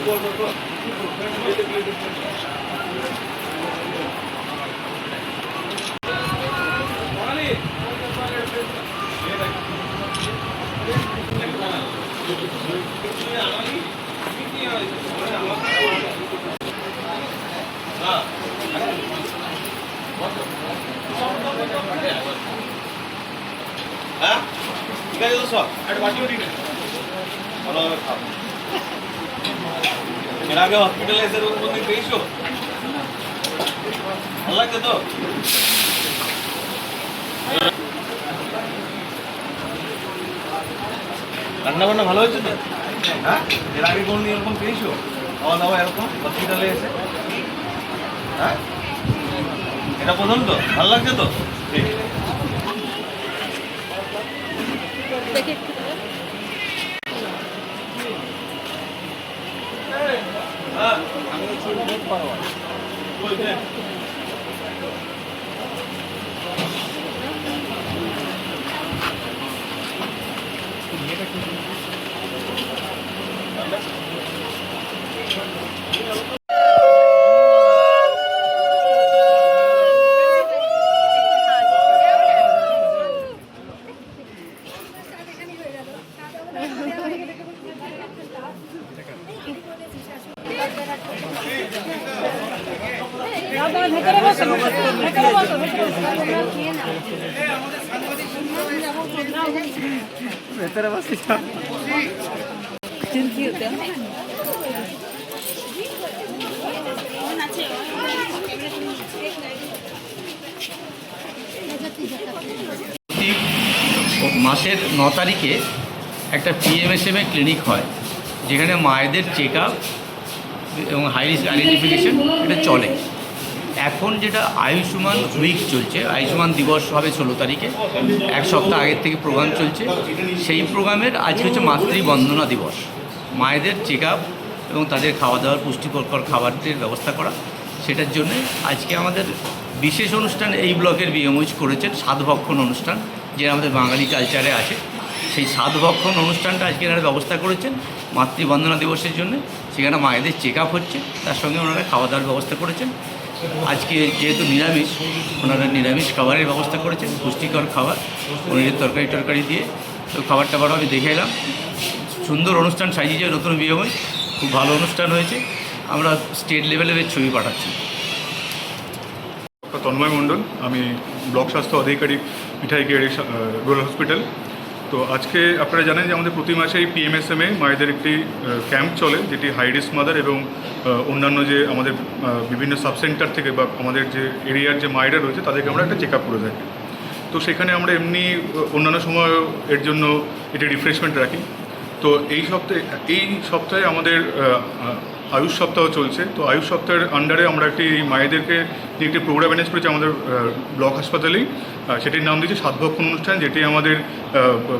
হ্যাঁ ঠিক আছে তো সব একটা বাটিও ঠিক আছে ভালোভাবে খাও। এর আগে হসপিটালে এসে কোনদিন পেয়েছো? ভালো লাগছে তো? রান্না বান্না ভালো হয়েছে তো? হ্যাঁ এর আগে কোনদিন এরকম পেয়েছো খাওয়া দাওয়া এরকম হসপিটালে এসে? হ্যাঁ এটা প্রথম তো? ভালো লাগছে তো? ঠিক ভেতরে বসে চিন্তি হতে মাসের 9 তারিখে একটা PMSM ক্লিনিক হয়, যেখানে মায়েদের চেক আপ এবং হাই রিস্ক আইডেন্টিফিকেশন এটা চলে। এখন যেটা আয়ুষ্মান উইক চলছে, আয়ুষ্মান দিবস হবে 16 তারিখে, এক সপ্তাহ আগের থেকে প্রোগ্রাম চলছে। সেই প্রোগ্রামের আজকে হচ্ছে মাতৃবন্দনা দিবস। মায়েদের চেক আপ এবং তাদের খাওয়া দাওয়ার পুষ্টিকর খাবারের ব্যবস্থা করা, সেটার জন্য আজকে আমাদের বিশেষ অনুষ্ঠান এই ব্লকের বিএমওইচ করেছেন, সাধভক্ষণ অনুষ্ঠান, যেটা আমাদের বাঙালি কালচারে আছে। সেই সাধভক্ষণ অনুষ্ঠানটা আজকে এনারা ব্যবস্থা করেছেন মাতৃবন্দনা দিবসের জন্য। সেখানে মায়েদের চেক আপ হচ্ছে, তার সঙ্গে ওনারা খাওয়া দাওয়ার ব্যবস্থা করেছেন। আজকে যেহেতু নিরামিষ, ওনারা নিরামিষ খাবারের ব্যবস্থা করেছেন, পুষ্টিকর খাবার, পনিরের তরকারি দিয়ে। তো খাবার টাবারও আমি দেখে এলাম, সুন্দর অনুষ্ঠান সাজিয়েছে নতুন বিএমওই, খুব ভালো অনুষ্ঠান হয়েছে। আমরা স্টেট লেভেলের ছবি পাঠাচ্ছি। তন্ময় মণ্ডল, আমি ব্লক স্বাস্থ্য আধিকারিক মিঠাইকেড়ি রুরাল হসপিটাল। তো আজকে আপনারা জানেন যে আমাদের প্রতি মাসেই PMSM মায়েদের একটি ক্যাম্প চলে, যেটি হাই রিস্ক মাদার এবং অন্যান্য যে আমাদের বিভিন্ন সাবসেন্টার থেকে বা আমাদের যে এরিয়ার যে মায়েরা রয়েছে তাদেরকে আমরা একটা চেক আপ করে থাকি। তো সেখানে আমরা এমনি অন্যান্য সময় এর জন্য এটি রিফ্রেশমেন্ট রাখি। তো এই সপ্তাহে আমাদের আয়ুষ সপ্তাহ চলছে। তো আয়ুষ সপ্তাহের আন্ডারে আমরা এই মায়েদেরকে যে একটি প্রোগ্রাম ম্যানেজ করেছি আমাদের ব্লক হাসপাতালেই, সেটির নাম দিয়েছি সাধভক্ষণ অনুষ্ঠান, যেটি আমাদের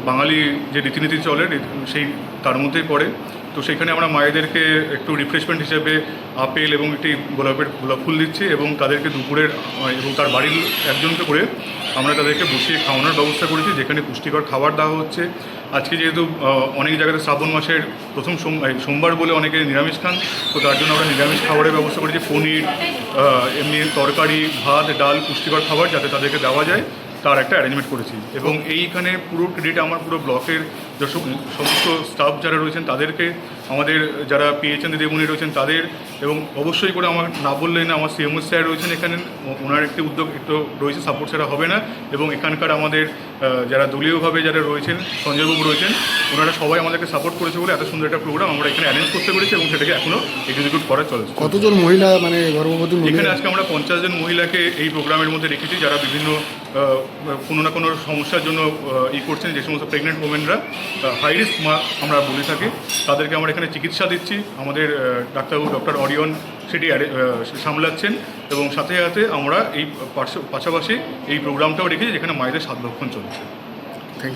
বাঙালি যে রীতিনীতি চলে সেই তার মধ্যেই পড়ে। তো সেখানে আমরা মায়েদেরকে একটু রিফ্রেশমেন্ট হিসেবে আপেল এবং একটি গোলাপ ফুল দিচ্ছি এবং তাদেরকে দুপুরের এবং তার বাড়ির একজনকে করে আমরা তাদেরকে বসিয়ে খাওয়ানোর ব্যবস্থা করেছি, যেখানে পুষ্টিকর খাবার দেওয়া হচ্ছে। আজকে যেহেতু অনেক জায়গাতে শ্রাবণ মাসের প্রথম সোমবার বলে অনেকে নিরামিষ খান, তো তার জন্য আমরা নিরামিষ খাবারের ব্যবস্থা করেছি, পনির, এমনি তরকারি, ভাত, ডাল, পুষ্টিকর খাবার যাতে তাদেরকে দেওয়া যায় তার একটা অ্যারেঞ্জমেন্ট করেছি। এবং এইখানে পুরো ক্রেডিট আমার পুরো ব্লকের যে সমস্ত স্টাফ যারা রয়েছেন তাদেরকে, আমাদের যারা PHN দিদিমণি রয়েছেন তাদের, এবং অবশ্যই করে আমার না বললেই না, আমার CMO স্যার রয়েছেন এখানে, ওনার একটি উদ্যোগ একটু রয়েছে, সাপোর্ট ছাড়া হবে না। এবং এখানকার আমাদের যারা দলীয়ভাবে যারা রয়েছেন, সঞ্জয়বাবু রয়েছেন, ওনারা সবাই আমাদেরকে সাপোর্ট করেছে বলে এত সুন্দর একটা প্রোগ্রাম আমরা এখানে অ্যারেঞ্জ করতে পেরেছি এবং সেটাকে এখনও এক্সিকিউট করা চলছে। কতজন মহিলা মানে গর্ভবতী এখানে আজকে আমরা 50 জন মহিলাকে এই প্রোগ্রামের মধ্যে রেখেছি, যারা বিভিন্ন কোনো না কোনো সমস্যার জন্য করছেন। যে সমস্ত প্রেগনেন্ট ওমেনরা হাই রিস্ক আমরা বলে থাকি, তাদেরকে আমরা এখানে চিকিৎসা দিচ্ছি। আমাদের ডাক্তারবাবু ডক্টর অরিয়ন সেটি সামলাচ্ছেন এবং সাথে সাথে আমরা এই পাশাপাশি এই প্রোগ্রামটাও রেখেছি, যেখানে মায়েদের সাধভক্ষণ চলছে। Thank you.